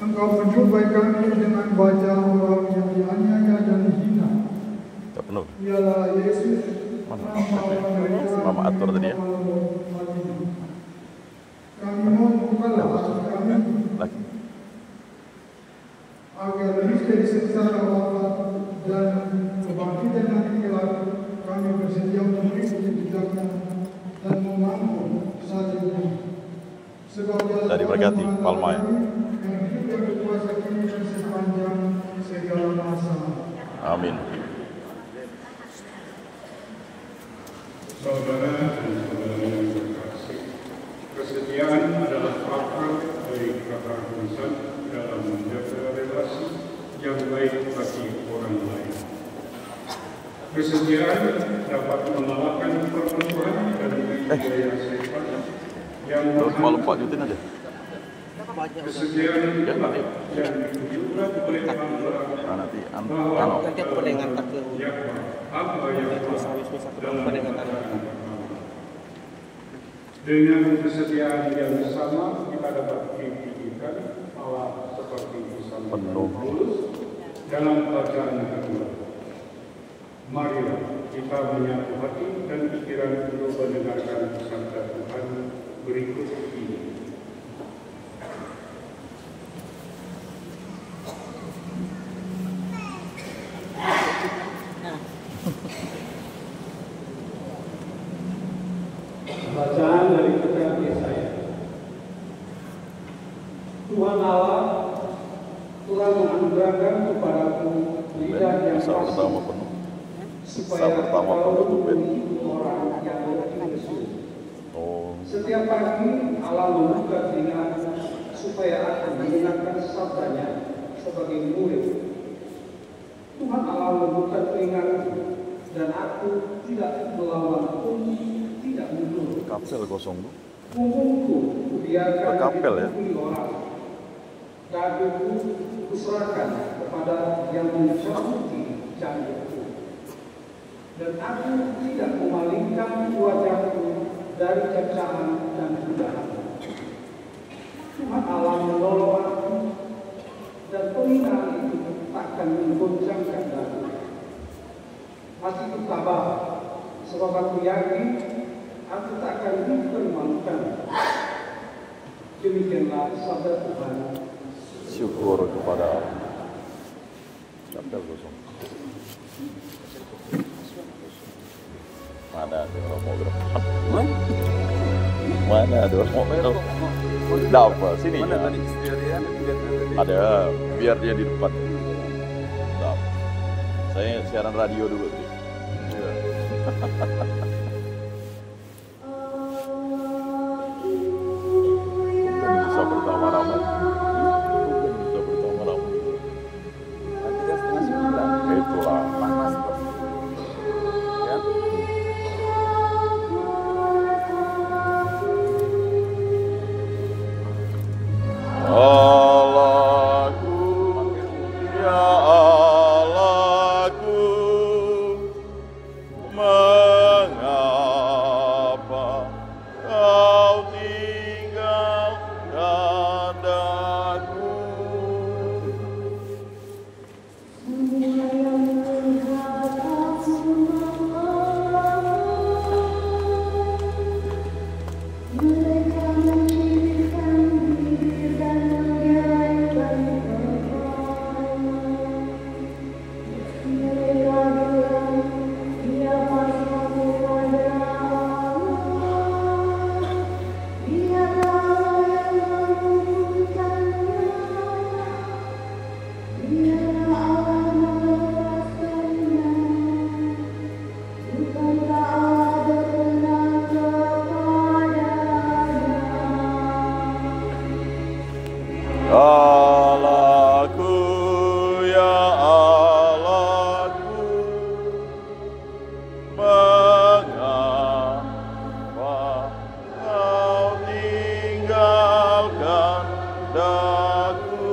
Engkau menjumpai kami dengan baca orang yang dianiaya dan dihina. Ialah Yesus, Mama atur tadi ya. Kami mohon bukalah hati kami agar misteri sengsara wafat dan kebangkitan nanti kelak kami bersedia mengikuti jejaknya dan memampu saat ini. Dari berkati Palma ya. Amin. Saudara dan saudara yang terkasih, kesetiaan adalah faktor dari keharmonisan dalam menjaga relasi yang baik bagi orang lain. Kesetiaan dapat mengalahkan permusuhan dan budaya sehat yang lupa jutin aja. Kesetiaan itulah yang ditunjukkan oleh nanti dengan kesetiaan yang sama kita dapat dididikan malah seperti bersama Paulus dalam bacaan kedua. Marilah kita menyatu hati dan pikiran untuk mendengarkan sabda Tuhan berikut ini. Bacaan dari kitab Yesaya. Tuhan Allah telah menganugerahkan kepadaku lidah yang fasih supaya kau menghibur orang yang berkhianat. Setiap pagi Allah membuka telinga supaya aku mendengarkan sabdanya sebagai murid. Tuhan Allah membuka telingaku dan aku tidak melawan pun tidak mundur. Kapsel kosong tuh. Punggungku kubiarkan dipukuli orang. Daguku kuserahkan kepada yang mencabuti janjiku. Dan aku tidak memalingkan wajahku dari cacahan dan godaan. Tuhan Allah menolong aku dan penghinaan itu takkan menggoncangkan daku. Hatiku tabah sebab aku yakin aku takkan dipermalukan. Demikianlah sabda Tuhan. Syukur kepada Allah. Kapsel kosong. Mana ada orang mau gerak? Mana ada orang mau gerak? Dapat sini ya. Ada, biar dia di depan. Dapat. Saya siaran radio dulu nih. Bisa bersama Rama. Bisa bersama Rama. Nanti kan 8:30. Itulah. Panas. Ya. Allahku, ya Allahku, mengapa kau tinggalkan daku? Allahku, ya Allahku, mengapa kau tinggalkan daku?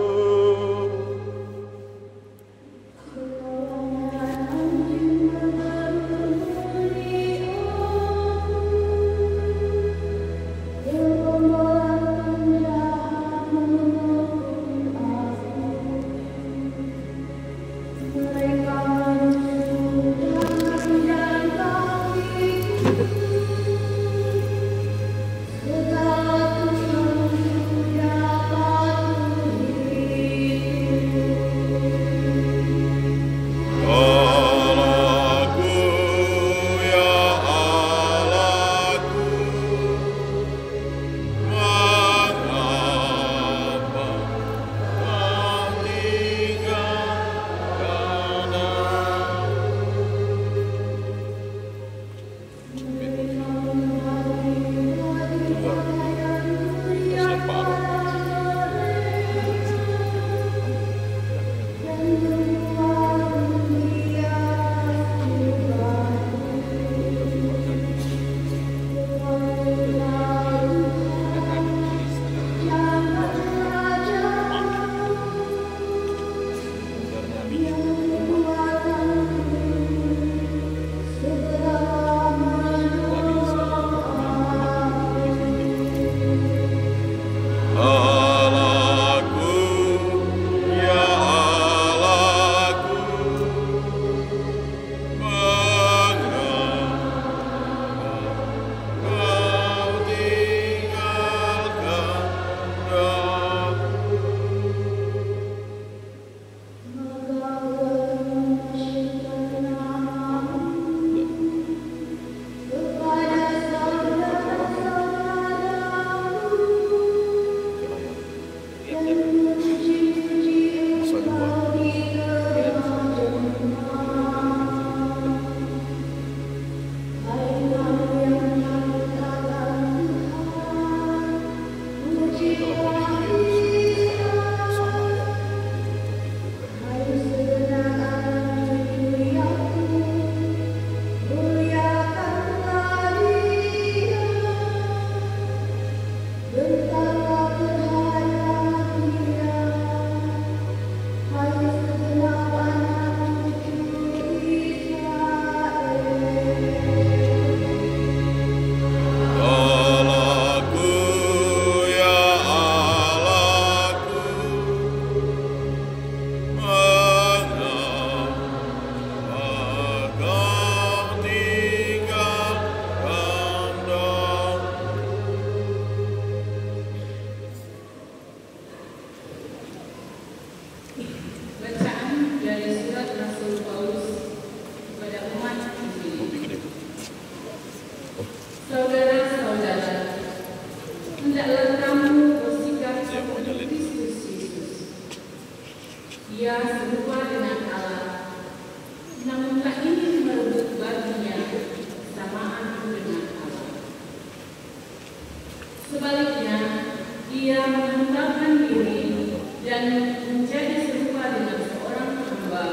dan menjadi serupa dengan seorang hamba,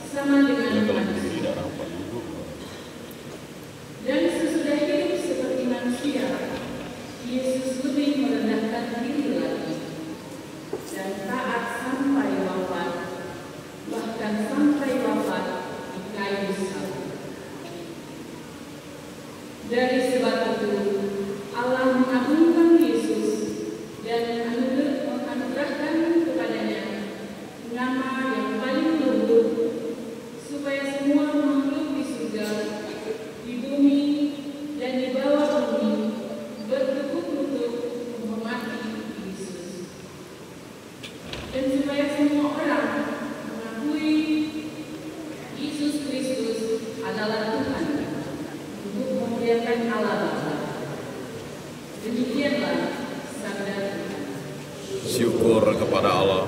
sama dengan manusia. Dan sesudah hidup seperti manusia, Yesus lebih merendahkan diri lagi dan taat sampai wafat, bahkan sampai wafat di kayu salib. Dari sebab itu, Allah mengagungkan Yesus dan menganugerahkan kepadanya nama yang paling luhur, supaya semua makhluk di surga, di bumi, dan di bawah bumi bertekuk lutut menghormati Yesus, dan supaya semua orang mengakui Yesus Kristus adalah Tuhan untuk memuliakan Allah Bapa. Demikianlah sabda Tuhan. Syukur kepada Allah.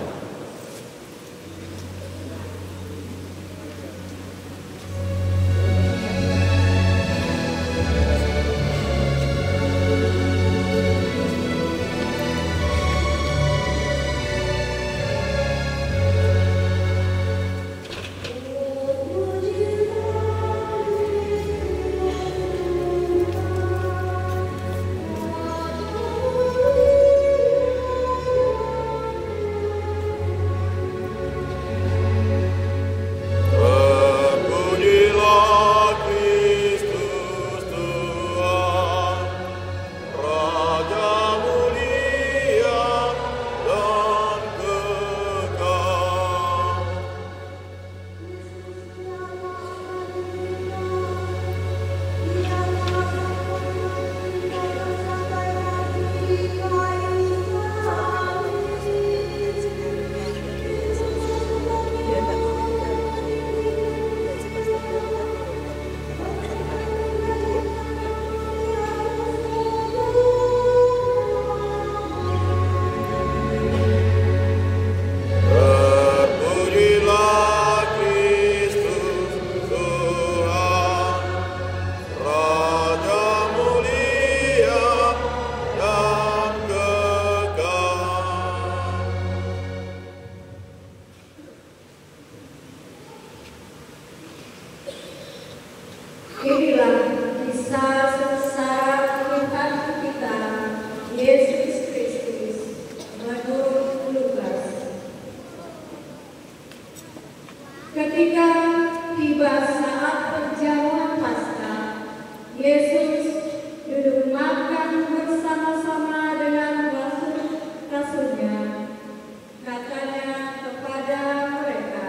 Inilah kisah sengsara Tuhan kita, Yesus Kristus, menurut Lukas. Ketika tiba saat perjamuan Paskah, Yesus duduk makan bersama-sama dengan rasul-rasulnya. Katanya kepada mereka,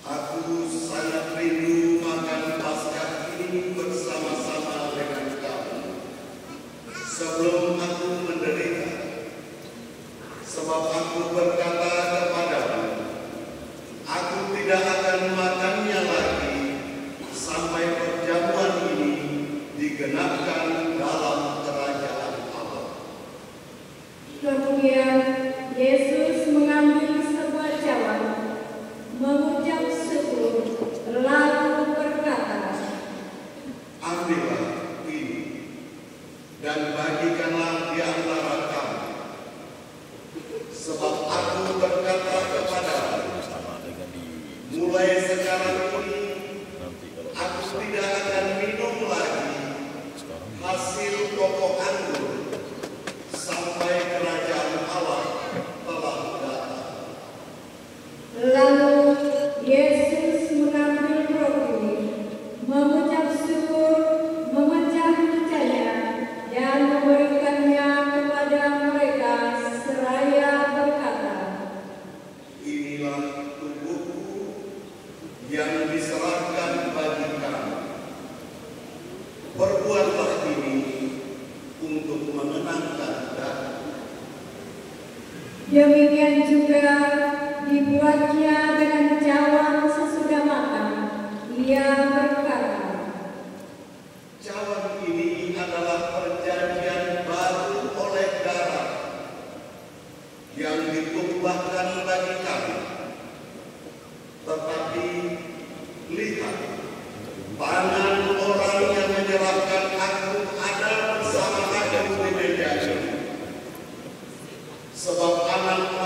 "Aku sangat rindu makan Paskah ini bersama-sama dengan kamu sebelum aku menderita. Sebab aku berkata kepadamu, aku tidak akan makannya lagi sampai perjamuan ini digenapkan dalam kerajaan Allah." Kemudian Yesus mengambil sebuah cawan, mengucap syukur, lalu berkata, "Ambillah ini dan bagikanlah di antara kamu. Sebab aku berkata kepadamu, mulai sekarang ini aku tidak akan minum lagi hasil pokok anggur sampai kerajaan Allah telah datang." Lalu Yesus mengambil roti, mengucap syukur, memecah-mecahnya, dan memberikannya kepada mereka seraya berkata, "Inilah tubuhku yang diserahkan bagi kamu. Perbuatlah ini untuk mengenangkan aku." Demikian juga dibuatnya dengan cawan sesudah makan. Ia berkata, Cawan ini adalah perjanjian baru oleh darah yang ditumpahkan bagi kamu. Tetapi lihat, tangan orang yang menyerahkan aku ada bersama aku di meja ini. Sebab anak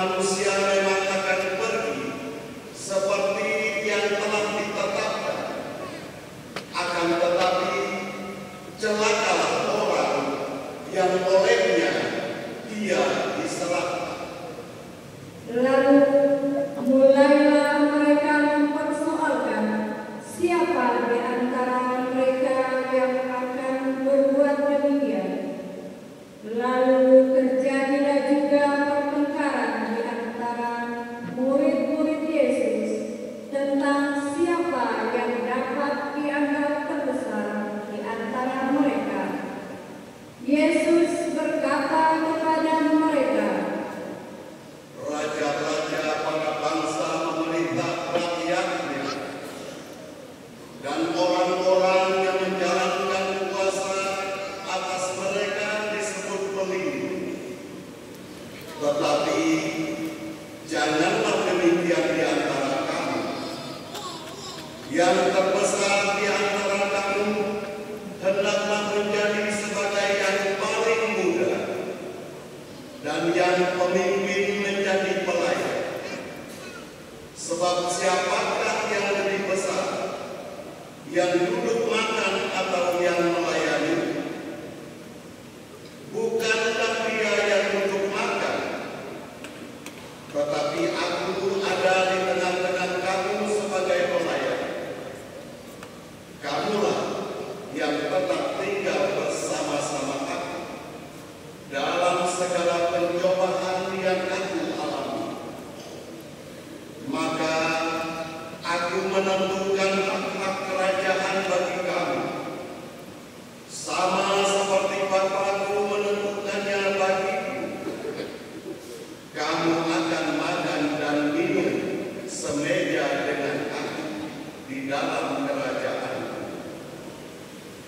Tetapi janganlah demikian di antara kamu. Yang terbesar di antara kamu hendaklah menjadi sebagai yang paling muda, dan yang pemimpin menjadi pelayan. Sebab siapakah yang lebih besar, yang duduk makan atau yang melayani? Bukankah dia yang duduk makan? Tetapi aku ada di tengah-tengah kamu sebagai pelayan. Kamulah yang tetap tinggal bersama-sama aku dalam segala pencobaan yang aku alami. Maka aku menentukan hak-hak kerajaan bagi kamu, sama seperti Bapakku menentukannya bagiku. Kamu akan makan dan minum semeja dengan aku di dalam kerajaanku,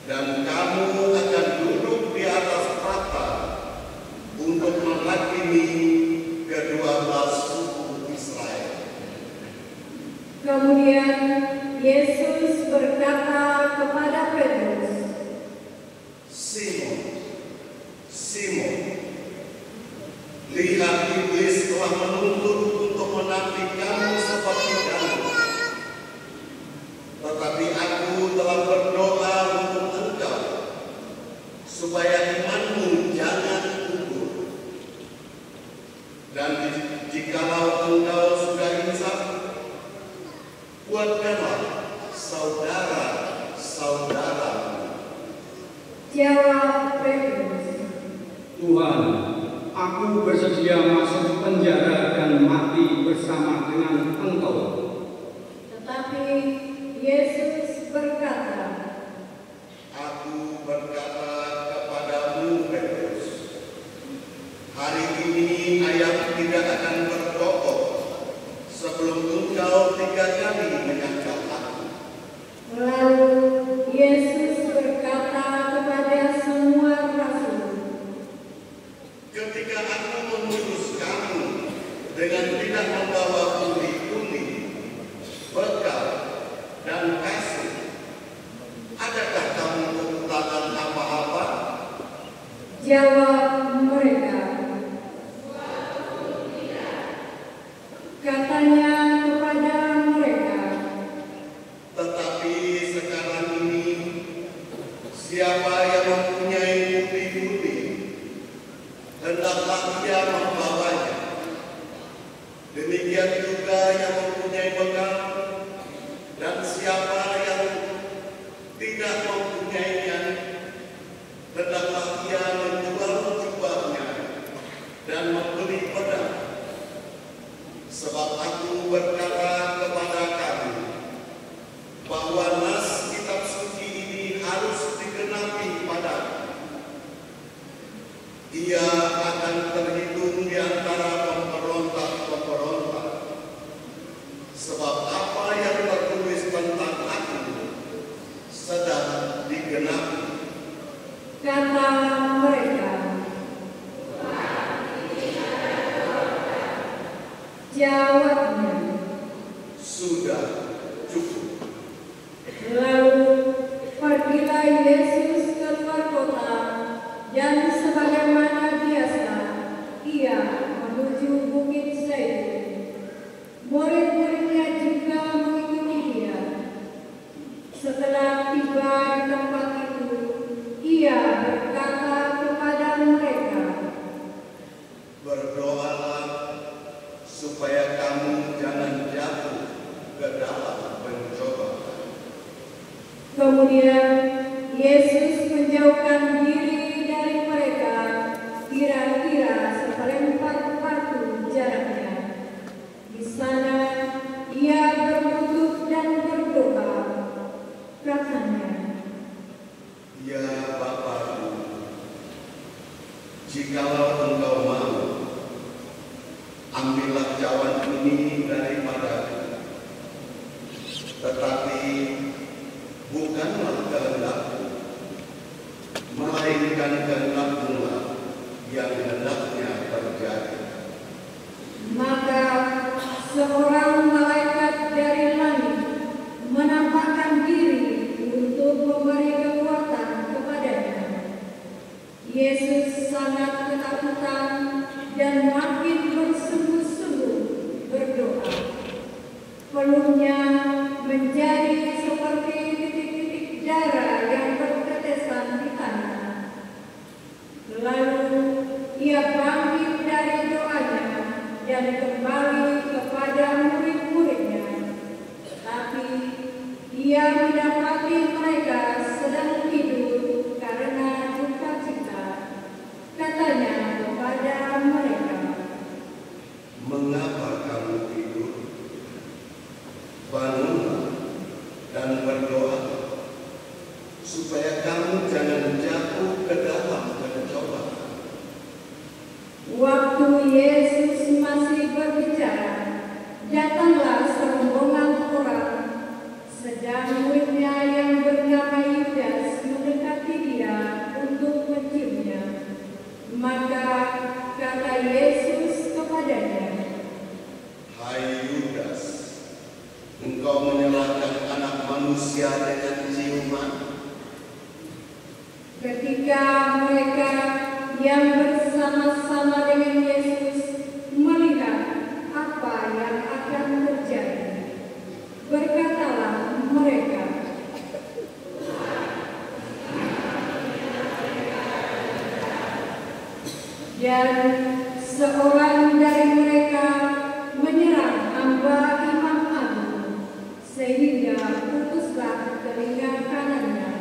dan kamu akan duduk di atas tahta untuk menghakimi ke-12 suku Israel. Kemudian Yesus berkata kepada Petrus, Simon, Simon, lihat iblis telah menuntut untuk menapik kamu seperti jagung. Tetapi aku telah berdoa untuk engkau, supaya imanmu jangan gugur. Dan jikalau engkau sudah insaf, kuatkanlah saudara-saudaramu. jawab Petrus, Tuhan, aku bersedia masuk penjara dan mati bersama dengan Engkau. tetapi Yesus berkata, Aku berkata kepadamu, Petrus, hari ini ayam tidak akan berkokok sebelum engkau 3 kali menyangkal aku. Lalu Yesus berkata kepada semua rasul, Ketika aku mengutus kamu dengan tidak membawa pundi-pundi, bekal, dan kasih, adakah kamu kekurangan apa-apa? jawab mereka. Katanya kepada mereka, Tetapi sekarang ini, siapa yang mempunyai pundi-pundi, hendaklah ia membawanya. Demikian juga yang mempunyai bekal, dan siapa yang tidak mempunyainya, hendaklah ia menjual jubahnya dan membeli pedang. Sebab aku berkata kepada kamu, bahwa nas kitab suci ini harus digenapi padaku. Ia akan terhitung di antara pemberontak-pemberontak. Sebab apa yang tertulis tentang aku sedang digenapi. kata mereka. Jawabnya, Sudah cukup. lalu pergilah Yesus keluar kota, dan sebagaimana biasa, ia menuju Bukit Zaitun. Murid-muridnya juga mengikuti dia. Setelah tiba di tempat itu, ia berkata kepada mereka, Berdoalah supaya kamu jangan jatuh ke dalam pencobaan. Kemudian Yesus menjauhkan diri dari mereka, kira-kira seperempat waktu jaraknya. Di sana ia berlutut dan berdoa. Katanya, Ya Bapakku, jikalau engkau mau, ambillah cawan ini daripadaku. Tetapi bukanlah kehendak seorang malaikat dari langit menampakkan diri untuk memberi kekuatan kepadanya. Yesus sangat ketakutan dan makin bersungguh-sungguh berdoa. Peluknya menjadi seperti titik-titik darah yang bertetesan di tanah. Lalu ia bangkit dari doanya dan kembali kepada murid-muridnya. Tapi ia mendapati mereka sedang tidur karena duka cita. Katanya kepada mereka, Mengapa kamu tidur? Bangunlah dan berdoa, supaya kamu jangan jatuh ke dalam pencobaan. waktu Yesus masih berbicara, datanglah serombongan orang. Sedang muridnya yang bernama Yudas mendekati dia untuk menciumnya. Maka kata Yesus kepadanya, Hai Yudas, engkau menyalahkan anak manusia dengan ciuman? ketika mereka yang bersama-sama dengan Yesus melihat apa yang akan terjadi, berkatalah mereka, dan seorang dari mereka menyerang hamba imam agung, sehingga putuslah telinga kanannya.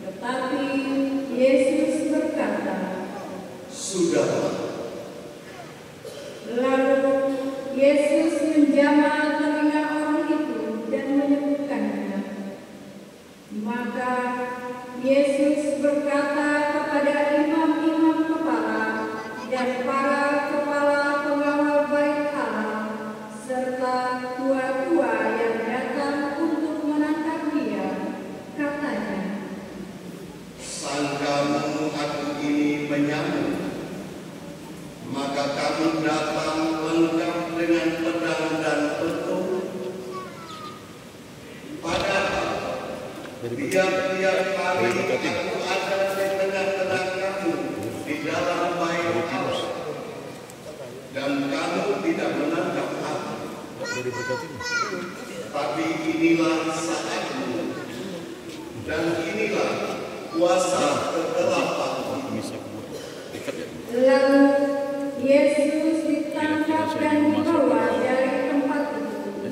Tetapi Yesus berkata, Sudahlah. lalu Yesus menjamah telinga orang itu dan menyembuhkannya. Maka Yesus berkata kepada imam-imam kepala dan para kepala pengawal bait Allah serta tua-tua yang datang untuk menangkap dia, katanya, Sangkamu aku ini menyambut, maka kamu datang lengkap dengan pedang dan peluru. Padahal tiap-tiap kali aku ada di tengah-tengah kamu di dalam bait Allah, dan kamu tidak menangkap aku. Tapi inilah saatmu, dan inilah kuasa kegelapan. Lalu Yesus ditangkap dan dibawa dari tempat itu.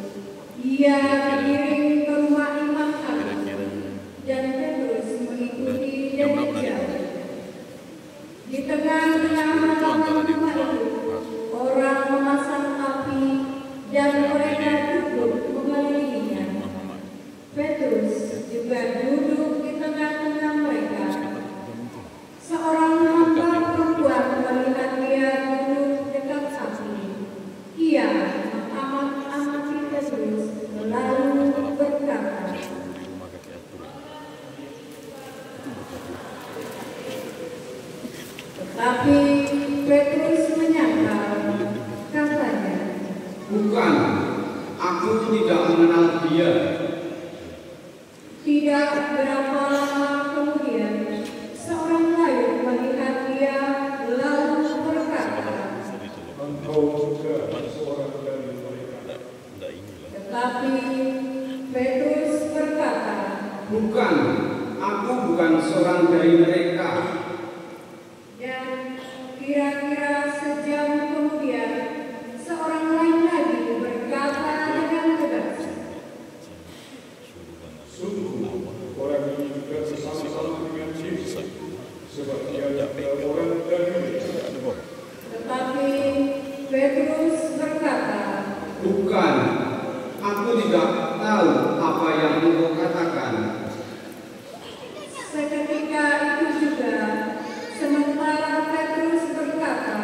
Ia digiring ke rumah imam agung, dan Petrus mengikuti dari jauh. Di tengah-tengah halaman rumah itu, orang memasang api dan mereka duduk mengelilinginya. Petrus juga duduk di tengah-tengah mereka. Seorang hamba perempuan melihat dia duduk dekat api. Ia mengamati Petrus lalu berkata, tetapi Petrus menyangkal, katanya, Bukan, aku tidak mengenal dia. tidak berapa lama kemudian, seorang lain melihat dia lalu berkata, Engkau juga seorang dari mereka. tetapi Petrus berkata, Bukan, aku bukan seorang dari mereka. dan kira-kira sejam kemudian, seorang lain lagi berkata dengan tegas, Sungguh, orang ini juga bersama-sama dengan Yesus, sebab dia adalah orang dari mereka. tetapi Petrus berkata, Bukan, aku tidak tahu apa yang engkau katakan. seketika itu juga, sementara Petrus berkata,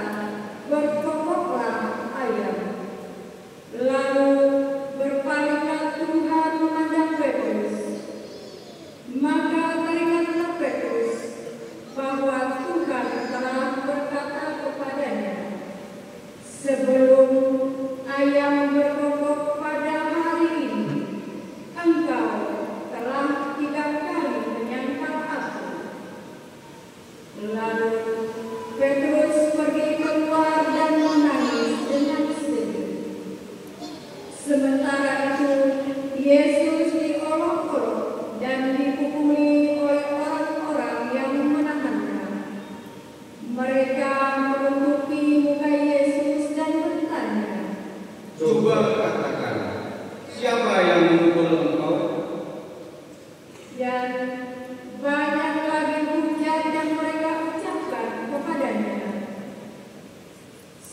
berkokoklah ayam. Lalu berpalinglah Tuhan memandang Petrus. Maka teringatlah Petrus bahwa Tuhan telah berkata kepadanya, sebelum ayam berkokok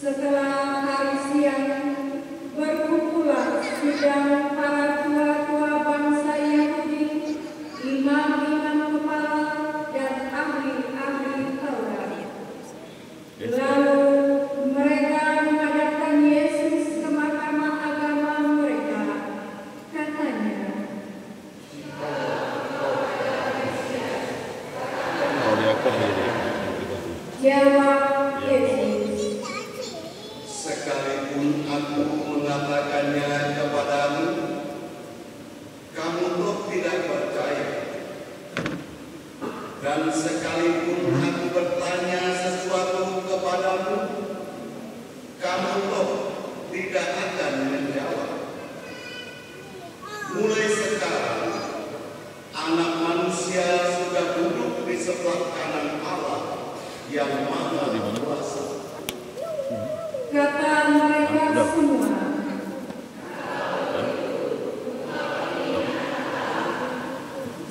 Setelah hari siang, berkumpulah sidang para tua-tua bangsa Yahudi, imam-imam kepala, dan ahli-ahli Taurat. Lalu mereka menghadapkan Yesus ke mahkamah agama mereka. Katanya, jawab Yesus, Sekalipun aku mengatakannya kepadamu, kamu toh tidak percaya. Dan sekalipun aku bertanya sesuatu kepadamu, kamu toh tidak akan menjawab. Mulai sekarang, Anak Manusia sudah duduk di sebelah kanan Allah yang Maha Kuasa. kata mereka semua.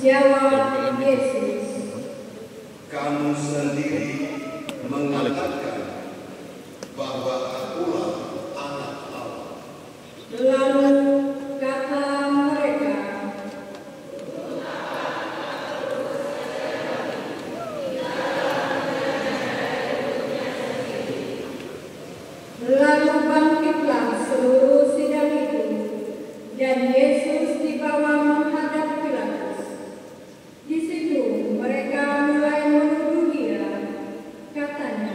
Jawab Yesus, Kamu sendiri mengatakan bahwa akulah Anak Allah. lalu kata mereka, lalu bangkitlah seluruh sidang itu, dan Yesus dibawa menghadap Pilatus. Di situ mereka mulai menuduh Dia. Katanya,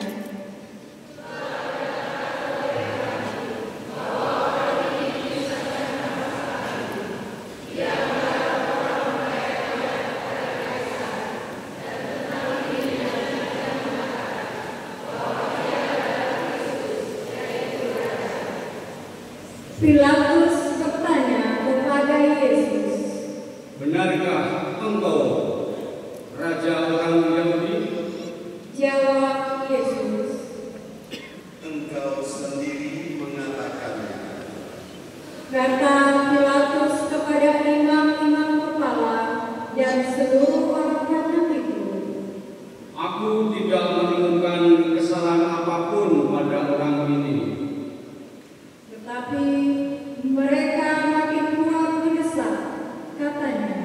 Pilatus bertanya kepada Yesus, Benarkah engkau Raja orang Yahudi? jawab Yesus, Engkau sendiri mengatakannya. kata Pilatus kepada imam-imam kepala dan seluruh orang banyak itu. Aku tidak menemukan kesalahan apapun pada orang ini. Tetapi mereka makin kuat mendesak. Katanya,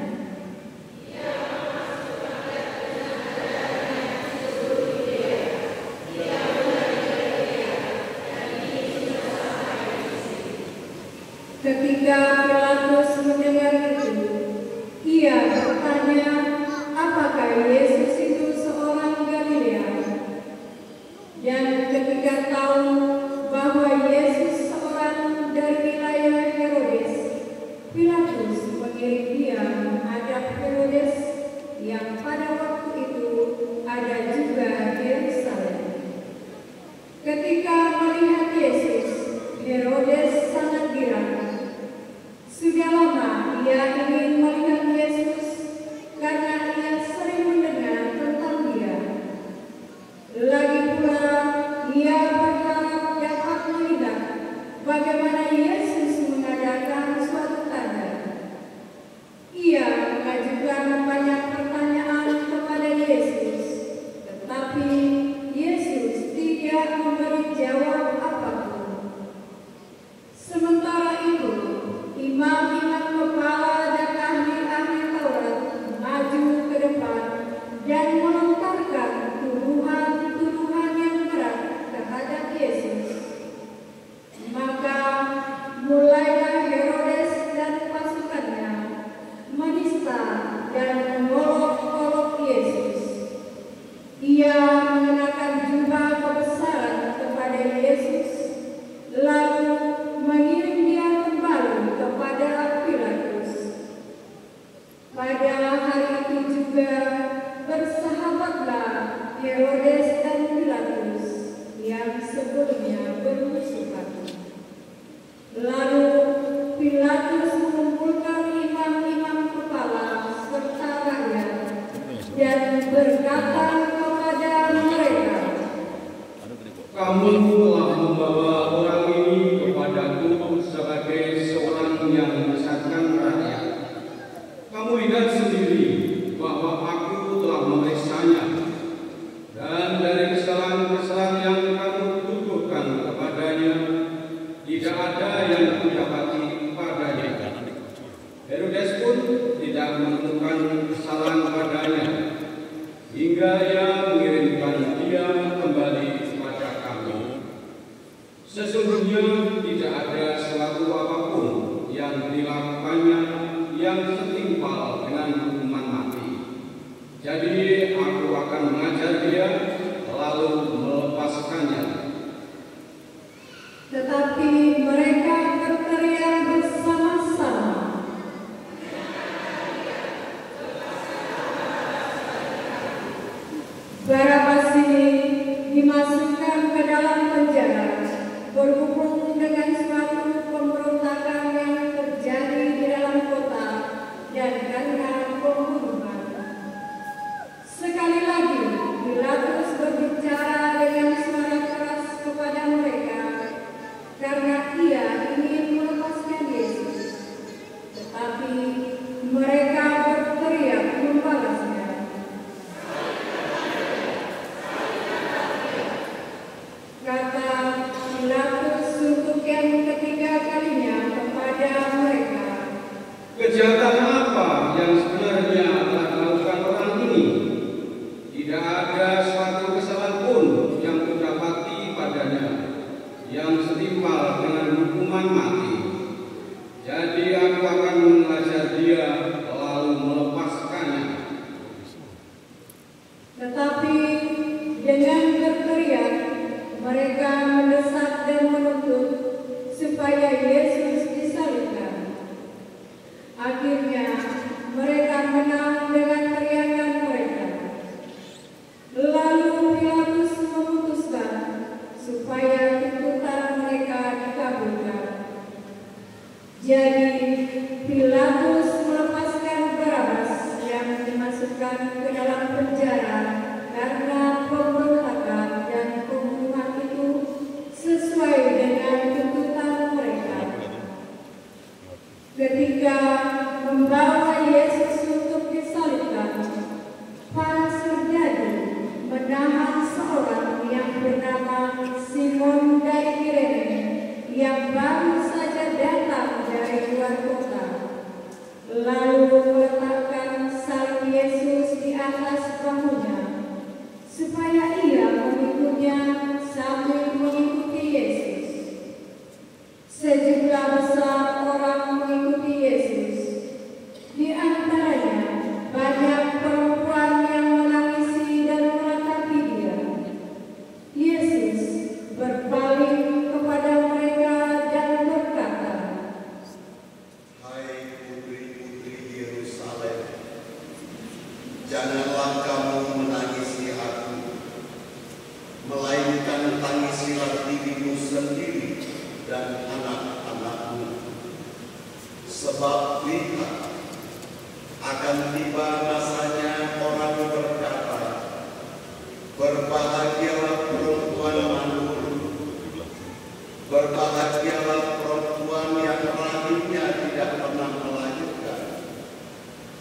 ketika Pilatus mendengar itu, ia bertanya, apakah Yesus itu seorang Galilea? Dan ketika tahu bahwa Yesus seorang dari wilayah Herodes, Pilatus mengirim dia menghadap Herodes yang pada waktu itu ada juga di Yerusalem. Ketika melihat Yesus, Herodes sangat girang. Sudah lama ia ingin melihat Yesus karena ia sering mendengar tentang Dia. Lagi pula ia berharap dapat melihat bagaimana Yesus mengadakan suatu tanda. Ia mengajukan banyak pertanyaan kepada Yesus, tetapi Yesus tidak memberi jawab apapun. Sementara itu, imam-imam kepala dan ahli-ahli Taurat maju ke depan dan melontarkan tuduhan-tuduhan yang berat terhadap Yesus. Maka mulailah Herodes dan pasukannya menista dan mengolok-olok Yesus. Ia mengenakan jubah kebesaran kepada Yesus, lalu mengirim dia kembali kepada Pilatus. Pada hari itu juga bersahabatlah Herodes dan Pilatus yang sebelumnya bermusuhan. Lalu Pilatus mengumpulkan imam-imam kepala serta rakyat dan berkata kepada mereka, Kamu telah membawa orang ini kepadaku sebagai seorang yang menyesatkan rakyat. Kamu lihat sendiri bahwa aku telah memeriksanya, dan dari kesalahan-kesalahan yang kamu tuduhkan kepada Sesungguhnya tidak ada suatu apapun yang dilakukannya yang setimpal dengan hukuman mati. Jadi aku akan mengajar dia lalu melepaskannya. Tetapi mereka berteriak bersama-sama, Barabas ini dimasukkan ke dalam penjara berhubung dengan suatu pemberontakan yang terjadi di dalam kota dan karena pembunuhan. Sekali lagi Pilatus berbicara dengan suara keras kepada mereka karena ia ingin melepaskan Yesus. Tetapi mereka berteriak membalasnya, kata Pilatus untuk yang ketiga kalinya kepada mereka, Kejahatan apa yang sebenarnya telah dilakukan orang ini? Tidak ada suatu kesalahan pun yang kudapati padanya yang setimpal dengan hukuman mati. Jadi aku akan mengajar dia lalu melepaskannya. tetapi dengan berteriak mereka mendesak dan menuntut supaya Yesus disalibkan. Akhirnya mereka menang dengan teriakan mereka. Lalu Pilatus memutuskan supaya tuntutan mereka dikabulkan. Jadi Pilatus melepaskan Barabas yang dimasukkan ke dalam penjara karena pemberontakan dan pembunuhan itu sesuai dengan tuntutan mereka. Ketika membawa Yesus untuk disalibkan, para serdadu menahan seorang yang bernama Simon dari Kirene yang baru saja datang dari luar kota, lalu meletakkan salib Yesus di atas bahunya supaya ia mengikutnya sambil mengikuti Yesus. Sejumlah besar orang mengikuti Yesus, di antaranya banyak perempuan yang menangisi dan meratapi dia. Yesus berpaling kepada mereka dan berkata, Hai putri-putri Yerusalem, janganlah kamu menangisi aku, melainkan tangisilah dirimu sendiri dan anak-anakmu. Sebab lihat, akan tiba masanya orang berkata, berbahagialah perempuan mandul, berbahagialah perempuan yang rahimnya tidak pernah melahirkan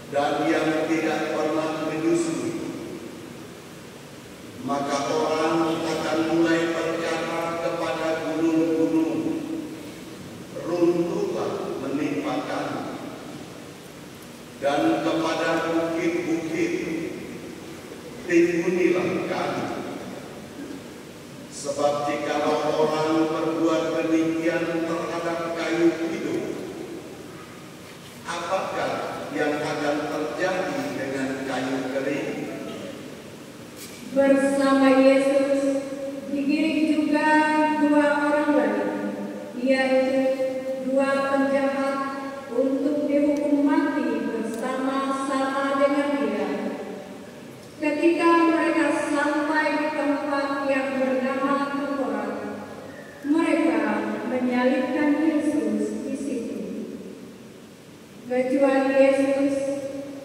dan yang tidak pernah menyusui. Maka orang akan mulai berkata kepada gunung-gunung, runtuhlah menimpa kami, dan kepada bukit-bukit, timbunilah kami. Sebab jikalau orang berbuat demikian terhadap kayu hidup, apakah yang akan terjadi dengan kayu kering? bersama Yesus digiring juga dua orang lain, yaitu dua penjahat untuk dihukum mati bersama-sama dengan dia. Ketika mereka sampai di tempat yang bernama Tengkorak, mereka menyalibkan Yesus di situ. Kecuali Yesus,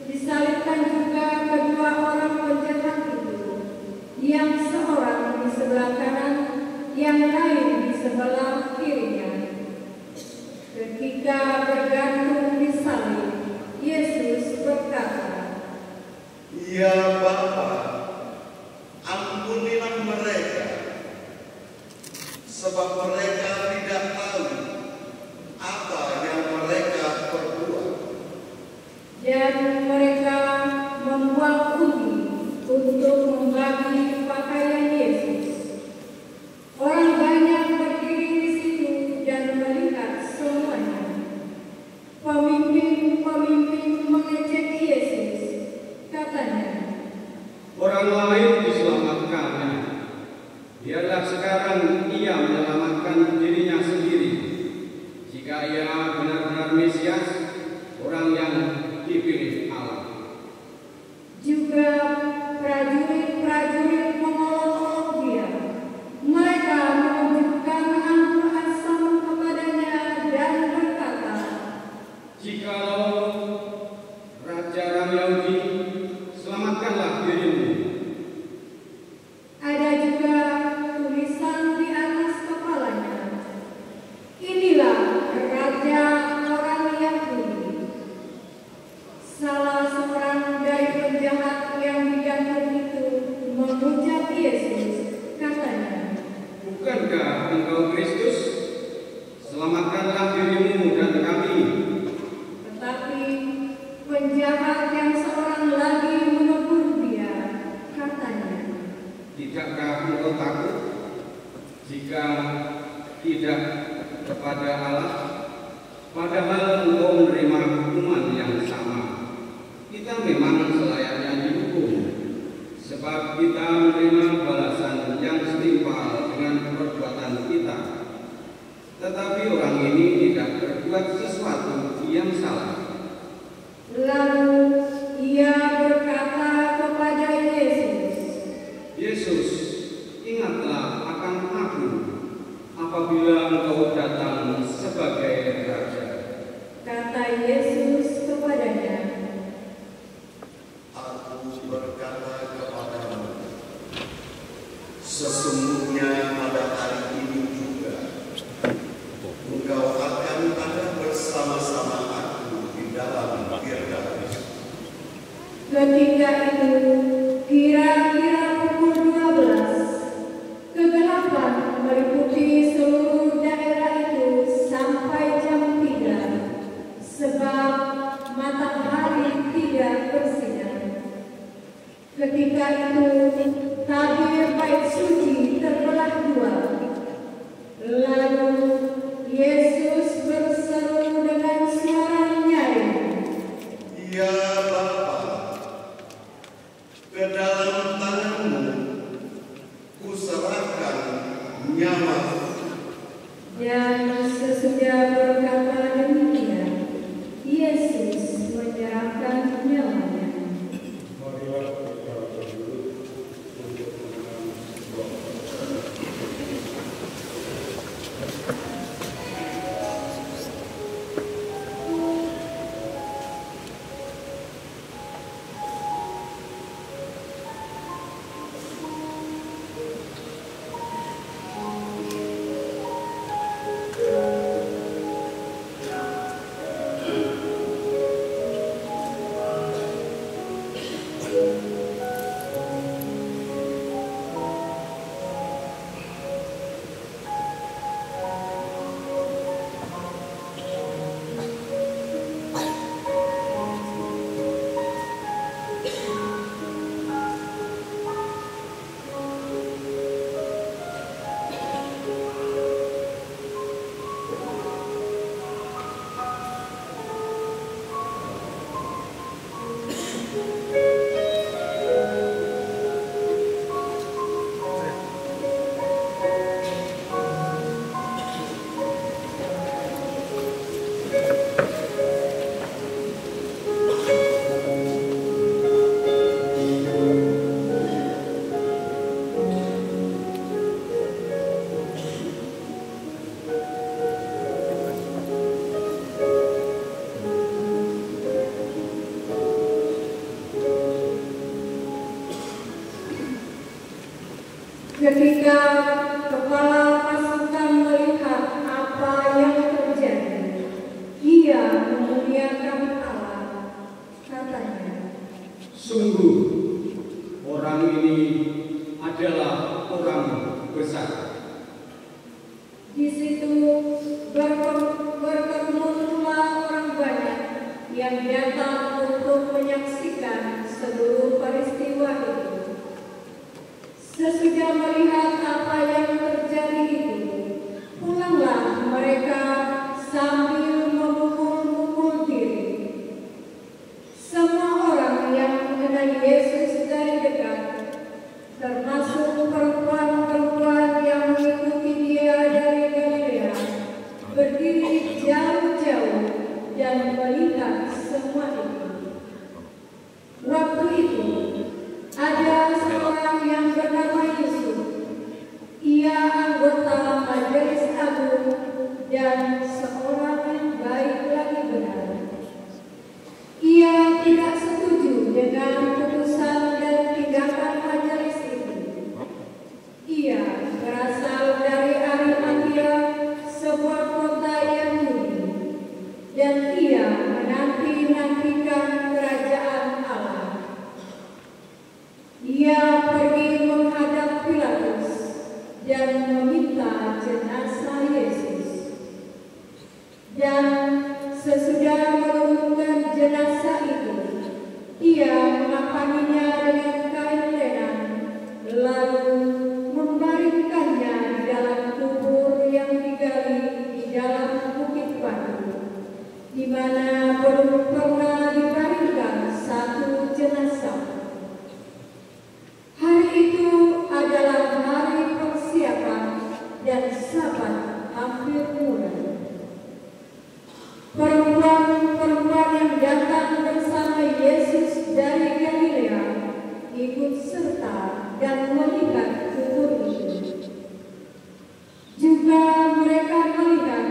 disalibkan juga kedua orang penjahat itu, yang seorang di sebelah kanan, yang lain di sebelah kirinya. Ketika bergantung di salib, Yesus berkata, Ya Bapa, ampunilah mereka, sebab mereka tidak tahu apa yang mereka perbuat. dan mereka membuang undi untuk membagi pakaian Yesus. Orang banyak berdiri di tidak kepada Allah, padahal engkau menerima hukuman yang sama. Kita memang selayaknya dihukum, sebab kita menerima balasan yang setimpal dengan perbuatan kita. Tetapi orang ini tidak berbuat sesuatu yang salah. Lalu ia berkata kepada Yesus, Yesus, ingatlah akan aku apabila engkau datang sebagai Raja. Kata Yesus kepadanya, Aku berkata kepadamu, sesungguhnya pada hari ini juga engkau akan ada bersama-sama aku di dalam Firdaus. ketika itu kira-kira pukul 12, kegelapan meliputi seluruh daerah itu sampai jam 3, sebab matahari tidak bersinar. Ketika itu tabir bait suci terbelah dua. Lalu Yesus berseru dengan suara nyaring, Ya Bapa, ke dalam tanganmu kuserahkan nyawaku. dan sesudah berkata demikian, Yesus menyerahkan nyawanya. Marilah kita berduduk untuk mendengar sebuah Ketika kepala pasukan melihat apa yang terjadi, ia memuliakan Allah. Katanya, Sungguh, orang ini adalah orang besar. di situ berkerumunlah orang banyak yang datang untuk menyaksikan seluruh peristiwa itu. Sesudah melihat apa yang terjadi itu, pulanglah mereka sambil memukul-mukul diri. Semua orang yang mengenal Yesus dari dekat, termasuk perempuan-perempuan yang mengikuti dia dari Galilea, berdiri jauh-jauh dan melihat semua itu. Waktu itu, ada seorang yang bernama Yusuf hampir mulai. Perempuan-perempuan yang datang bersama Yesus dari Galilea ikut serta dan melihat kubur itu. Juga mereka melihat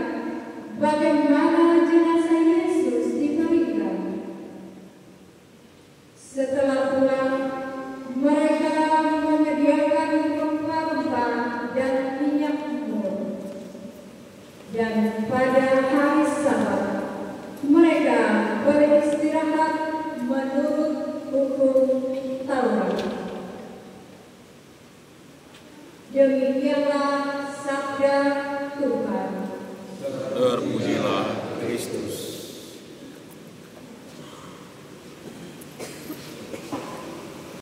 bagaimana jenazah Yesus diberikan. Setelah pulang, mereka menyediakan rempah-rempah dan minyak mur. Dan pada hari Sabat, mereka beristirahat menurut hukum Taurat. Demikianlah sabda